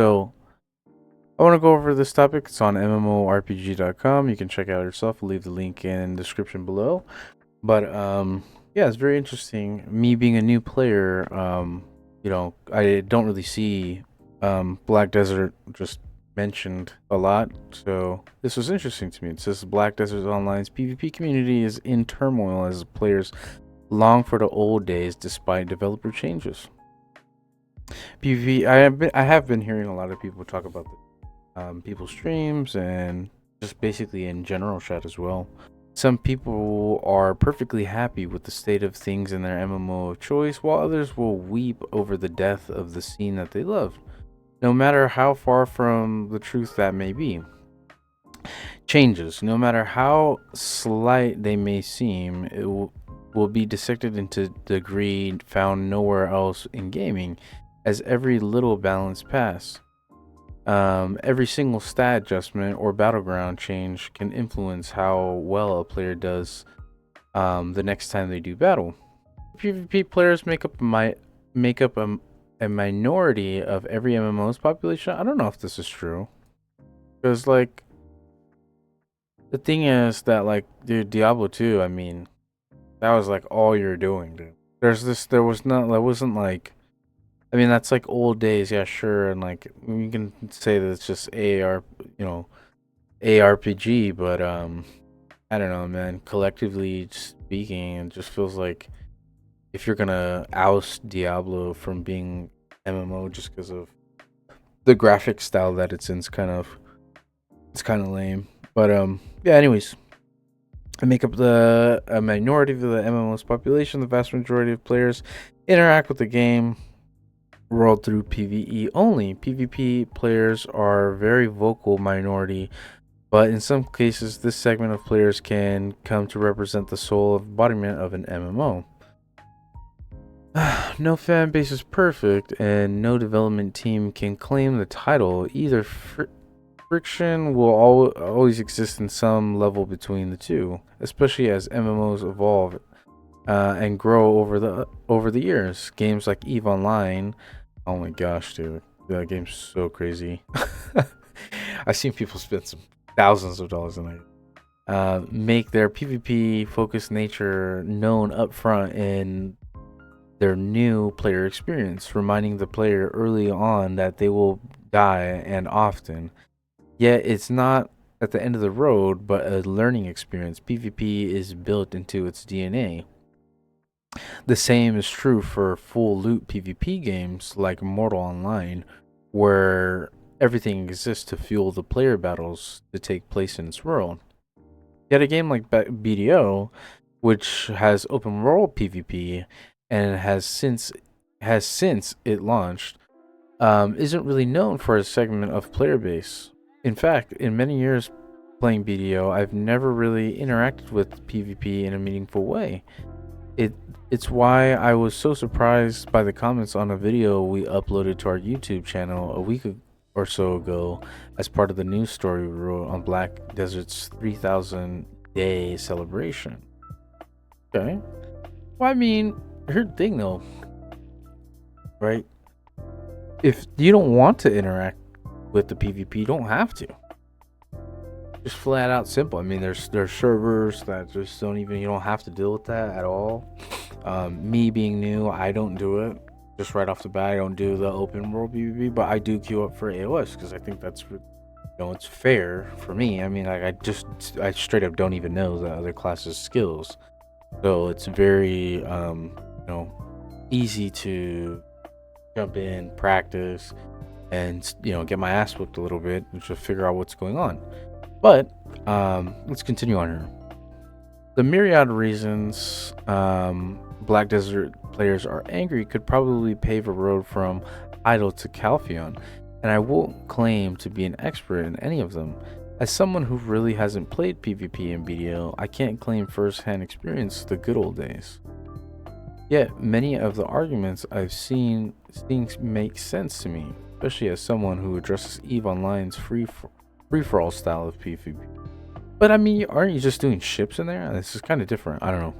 So I want to go over this topic. It's on MMORPG.com. You can check it out yourself. I'll leave the link in the description below. But yeah, it's very interesting. Me being a new player, I don't really see Black Desert just mentioned a lot. So this was interesting to me. It says Black Desert Online's PvP community is in turmoil as players long for the old days despite developer changes. PvP, I have been hearing a lot of people talk about people's streams and just basically in general chat as well. Some people are perfectly happy with the state of things in their MMO of choice, while others will weep over the death of the scene that they loved, no matter how far from the truth that may be. Changes, no matter how slight they may seem, will be dissected into degree found nowhere else in gaming, as every little balance pass. Every single stat adjustment or battleground change can influence how well a player does the next time they do battle. PvP players make up a minority of every MMO's population. I don't know if this is true, because like the thing is that like dude, Diablo 2, I mean, that was like all you're doing, dude. There wasn't like, I mean, that's like old days, yeah, sure, and like you can say that it's just ARPG, but I don't know, man. Collectively speaking, it just feels like if you're gonna oust Diablo from being MMO just because of the graphic style that it's in, it's kind of lame. But yeah. Anyways, I make up a minority of the MMO's population. The vast majority of players interact with the game world through PvE only. PvP players are a very vocal minority, but in some cases this segment of players can come to represent the sole embodiment of an MMO. No fan base is perfect, and no development team can claim the title. Either friction will always exist in some level between the two, especially as MMOs evolve and grow over the years. Games like EVE Online, oh my gosh, dude, that game's so crazy. I've seen people spend some thousands of dollars on it. Make their PvP focused nature known up front in their new player experience, reminding the player early on that they will die and often. Yet it's not at the end of the road, but a learning experience. PvP is built into its DNA. The same is true for full loot PvP games like Mortal Online, where everything exists to fuel the player battles to take place in its world. Yet a game like BDO, which has open world PvP and has since it launched, isn't really known for a segment of player base. In fact, in many years playing BDO, I've never really interacted with PvP in a meaningful way. It's why I was so surprised by the comments on a video we uploaded to our YouTube channel a week or so ago as part of the news story we wrote on Black Desert's 3,000 day celebration. Okay. Well, I mean, here's the thing though, right? If you don't want to interact with the PvP, you don't have to. Just flat out simple. I mean, there's servers that just don't even, you don't have to deal with that at all. Me being new, I don't do it. Just right off the bat, I don't do the open world PvP, but I do queue up for AOS because I think that's, it's fair for me. I mean, like I straight up don't even know the other classes' skills, so it's very easy to jump in, practice, and get my ass whipped a little bit to figure out what's going on. But let's continue on here. The myriad reasons Black Desert players are angry could probably pave a road from Idle to Calpheon, and I won't claim to be an expert in any of them. As someone who really hasn't played PvP in BDO, I can't claim first-hand experience the good old days. Yet many of the arguments I've seen make sense to me, especially as someone who addresses EVE Online's free-for-all style of PvP. But I mean, aren't you just doing ships in there? This is kind of different. I don't know.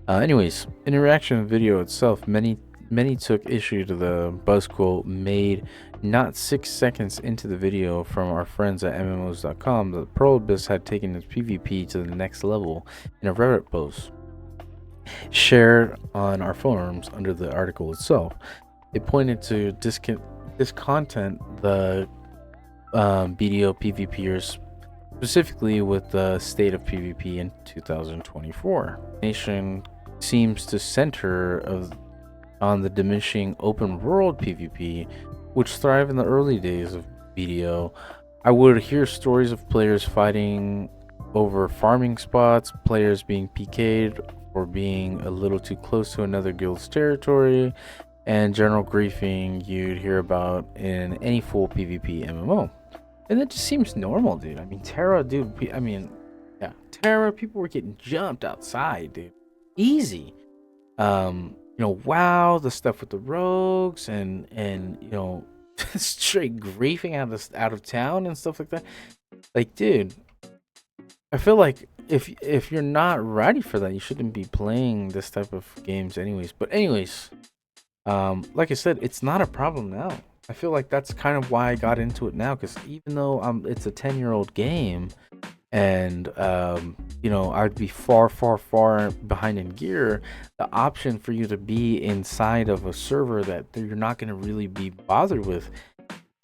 Anyways, in the reaction video itself, many many took issue to the buzz quote made not 6 seconds into the video from our friends at MMOs.com that Pearl Abyss had taken its PvP to the next level in a Reddit post shared on our forums under the article itself. It pointed to discontent the BDO PvPers, specifically with the state of PvP in 2024. Nation seems to center on the diminishing open world PvP, which thrived in the early days of BDO. I would hear stories of players fighting over farming spots, players being PK'd for being a little too close to another guild's territory, and general griefing you'd hear about in any full PvP MMO. And that just seems normal, dude. I mean, Terra, dude. Terra, people were getting jumped outside, dude. Easy. WoW, the stuff with the rogues and straight griefing out of town and stuff like that. Like, dude, I feel like if you're not ready for that, you shouldn't be playing this type of games, anyways. But anyways, like I said, it's not a problem now. I feel like that's kind of why I got into it now, because even though it's a 10-year-old game, and I'd be far behind in gear, the option for you to be inside of a server that you're not going to really be bothered with,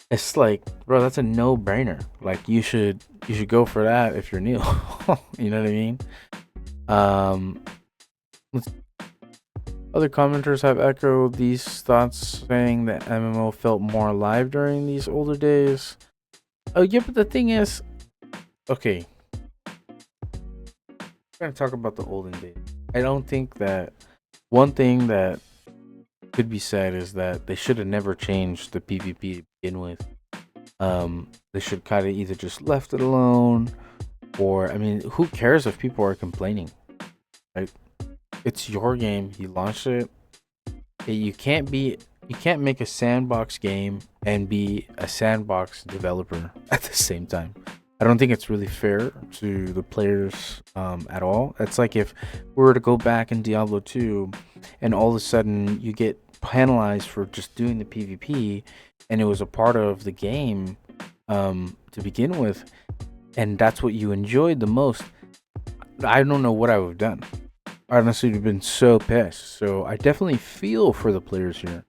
it's like, bro, that's a no-brainer. Like, you should go for that if you're new. You know what I mean? Other commenters have echoed these thoughts, saying that MMO felt more alive during these older days. Oh yeah, but the thing is, okay, we're gonna talk about the olden days. I don't think that one thing that could be said is that they should have never changed the PvP to begin with. They should kind of either just left it alone, or I mean, who cares if people are complaining, right? It's your game. You launched it. You can't make a sandbox game and be a sandbox developer at the same time. I don't think it's really fair to the players at all. It's like if we were to go back in Diablo 2 and all of a sudden you get penalized for just doing the PvP, and it was a part of the game to begin with, and that's what you enjoyed the most. I don't know what I would have done. I honestly would have been so pissed. So I definitely feel for the players here.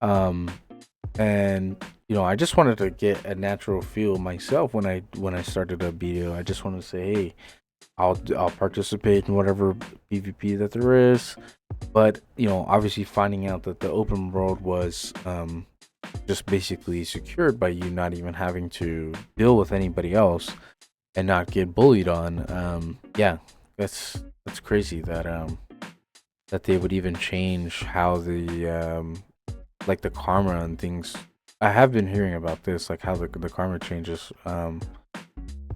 And I just wanted to get a natural feel myself when I started a BDO. I just wanted to say, hey, I'll participate in whatever PvP that there is. But obviously finding out that the open world was just basically secured by you not even having to deal with anybody else and not get bullied on. Yeah, that's crazy that they would even change how the like the karma and things. I have been hearing about this, like how the karma changes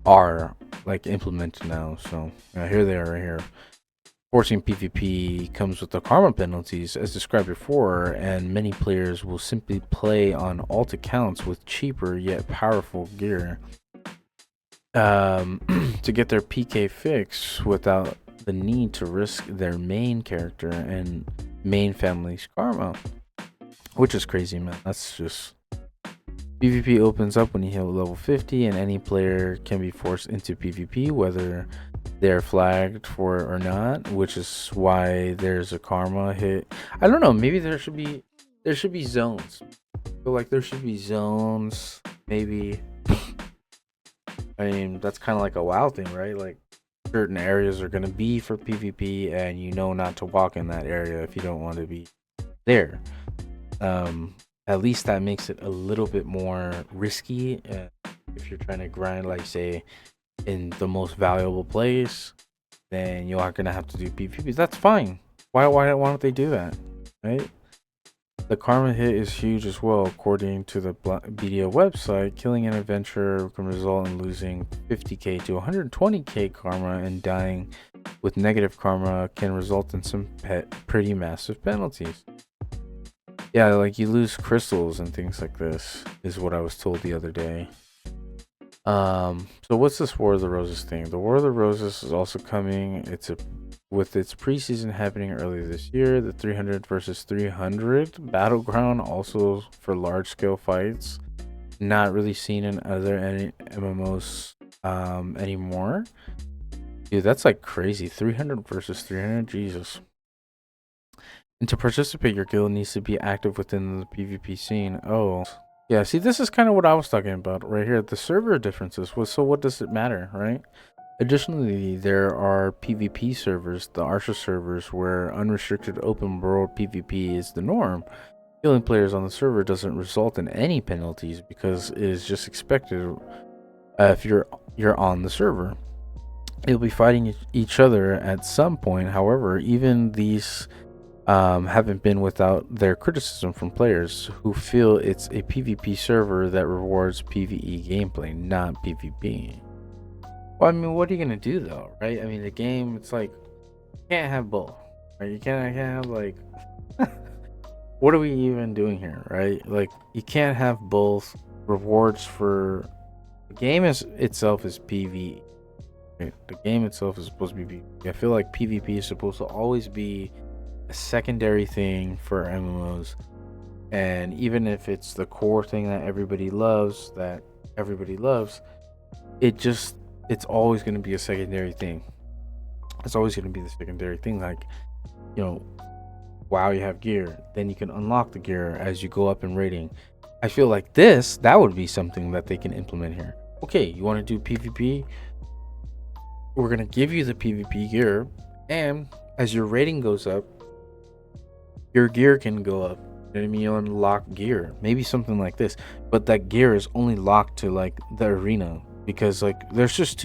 are like implemented now. So here they are right here. Forcing PvP comes with the karma penalties as described before, and many players will simply play on alt accounts with cheaper yet powerful gear to get their PK fix without the need to risk their main character and main family's karma, which is crazy, man. That's just PvP opens up when you hit level 50, and any player can be forced into PvP whether they're flagged for it or not, which is why there's a karma hit. I don't know, maybe there should be zones. So like there should be zones, maybe. I mean, that's kind of like a WoW thing, right? Like certain areas are going to be for PvP, and not to walk in that area if you don't want to be there. At least that makes it a little bit more risky if you're trying to grind, like say in the most valuable place, then you are gonna have to do PvP. That's fine. Why don't they do that, right? The karma hit is huge as well. According to the BDO website, killing an adventurer can result in losing 50k to 120k karma, and dying with negative karma can result in some pretty massive penalties. Yeah, like you lose crystals and things like this, is what I was told the other day. So what's this War of the Roses thing? The War of the Roses is also coming. It's a with its preseason happening earlier this year. The 300 versus 300 battleground, also for large scale fights, not really seen in other any MMOs anymore. Dude, that's like crazy. 300 versus 300, Jesus. And to participate, your guild needs to be active within the PvP scene. Oh, yeah. See, this is kind of what I was talking about right here. The server differences. Well, so what does it matter, right? Additionally, there are PvP servers, the Archer servers, where unrestricted open world PvP is the norm. Killing players on the server doesn't result in any penalties because it is just expected if you're on the server. You'll be fighting each other at some point. However, even these haven't been without their criticism from players who feel it's a PvP server that rewards PvE gameplay, not PvP. Well, I mean, what are you gonna do though, right? I mean, the game, it's like you can't have both, right? You can't have like, what are we even doing here, right? Like, you can't have both. Rewards for the game itself is PvE. Right? The game itself is supposed to be PvP. I feel like PvP is supposed to always be a secondary thing for MMOs, and even if it's the core thing that everybody loves, it's always going to be a secondary thing. It's always going to be the secondary thing. Like, you know, wow, you have gear, then you can unlock the gear as you go up in rating. I feel like that would be something that they can implement here. Okay, you want to do PvP? We're going to give you the PvP gear, and as your rating goes up, your gear can go up. You know what I mean? You unlock gear, maybe something like this, but that gear is only locked to like the arena, because like there's just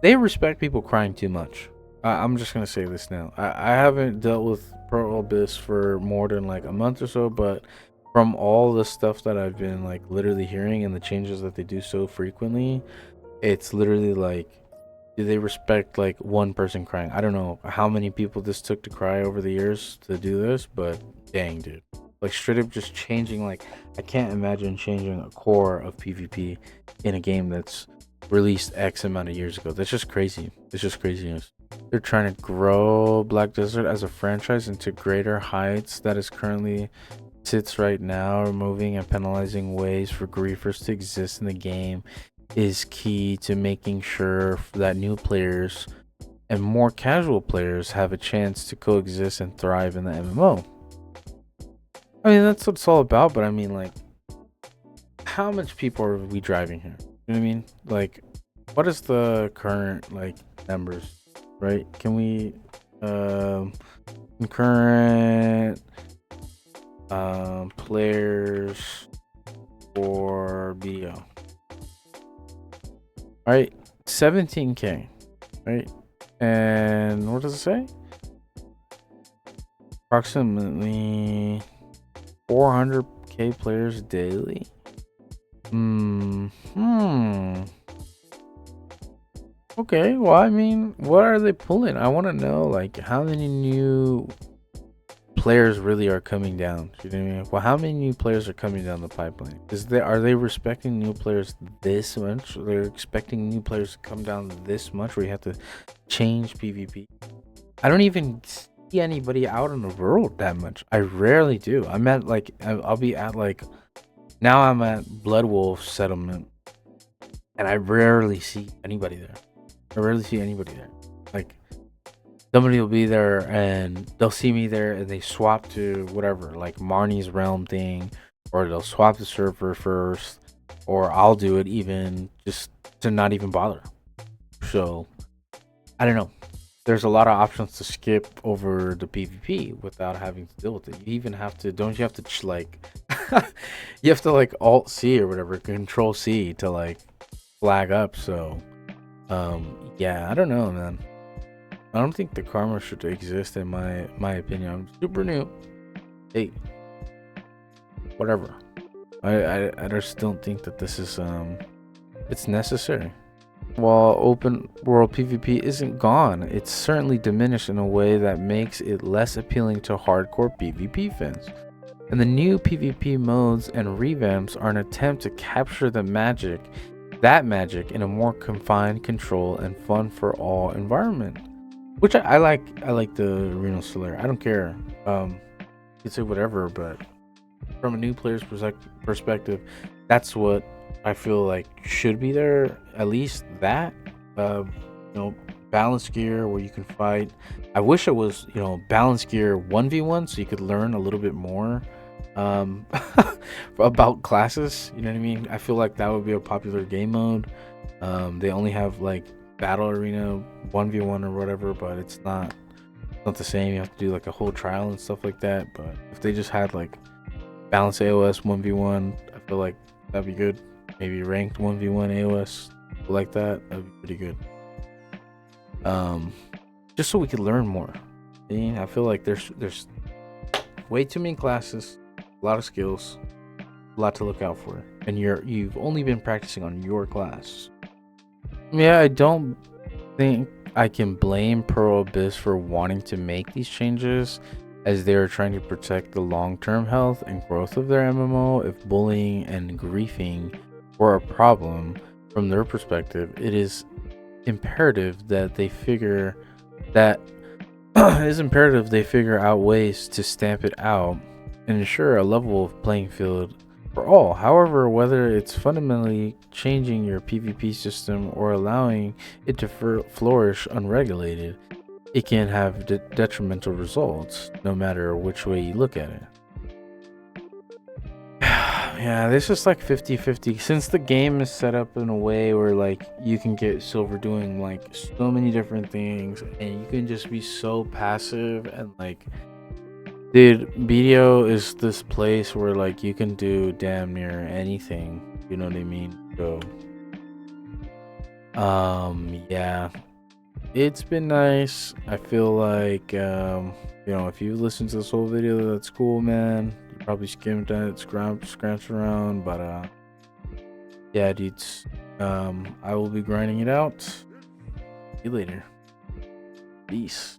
they respect people crying too much. I'm just gonna say this now. I haven't dealt with Pro Abyss for more than like a month or so, but from all the stuff that I've been like literally hearing and the changes that they do so frequently, it's literally like, do they respect like one person crying? I don't know how many people this took to cry over the years to do this, but dang, dude. Like, straight up just changing, like, I can't imagine changing a core of PvP in a game that's released X amount of years ago. That's just crazy. It's just craziness. They're trying to grow Black Desert as a franchise into greater heights that is currently sits right now, removing and penalizing ways for griefers to exist in the game is key to making sure that new players and more casual players have a chance to coexist and thrive in the MMO. I mean, that's what it's all about, but I mean, like, how much people are we driving here? You know what I mean? Like, what is the current, like, numbers, right? Can we, current, players for BDO? Right, 17k, right? And what does it say? Approximately 400k players daily. Okay, well, I mean, what are they pulling? I want to know, like, how many new players really are coming down. You know what I mean? Well, how many new players are coming down the pipeline? Are they respecting new players this much? They're expecting new players to come down this much where you have to change PvP? I don't even see anybody out in the world that much. I rarely do. I'm at like, I'll be at like, now I'm at Blood Wolf Settlement, and I rarely see anybody there. Like, somebody will be there and they'll see me there and they swap to whatever, like Marnie's Realm thing, or they'll swap the server first, or I'll do it even just to not even bother. So I don't know. There's a lot of options to skip over the PvP without having to deal with it. You even have to, don't you have to like, you have to like Alt C or whatever, Control C to like flag up. So yeah, I don't know, man. I don't think the karma should exist in my opinion. I'm super new. Hey, whatever. I just don't think that this is it's necessary. While open world PvP isn't gone, it's certainly diminished in a way that makes it less appealing to hardcore PvP fans. And the new PvP modes and revamps are an attempt to capture that magic in a more confined, control, and fun for all environment. which I like. I like the Reno Solaire. I don't care. You can say whatever, but from a new player's perspective, that's what I feel like should be there. At least that, you know, balanced gear where you can fight. I wish it was, balanced gear 1v1 so you could learn a little bit more um, about classes. You know what I mean? I feel like that would be a popular game mode. They only have like battle arena 1v1 or whatever, but it's not the same. You have to do like a whole trial and stuff like that. But if they just had like balance AOS 1v1, I feel like that'd be good. Maybe ranked 1v1 AOS like that'd be pretty good. Just so we could learn more. I feel like there's way too many classes, a lot of skills, a lot to look out for, and you've only been practicing on your class. Yeah, I don't think I can blame Pearl Abyss for wanting to make these changes, as they are trying to protect the long-term health and growth of their MMO. If bullying and griefing were a problem from their perspective, it is imperative that they figure that it is imperative they figure out ways to stamp it out and ensure a level of playing field for all. However, whether it's fundamentally changing your PvP system or allowing it to flourish unregulated, it can have detrimental results no matter which way you look at it. Yeah, this is like 50-50 since the game is set up in a way where like you can get silver doing like so many different things, and you can just be so passive. And like, dude, BDO is this place where like you can do damn near anything, you know what I mean? So yeah, it's been nice. I feel like if you listen to this whole video, that's cool, man. You probably skimmed it, scratched around, but yeah, dudes. I will be grinding it out. See you later. Peace.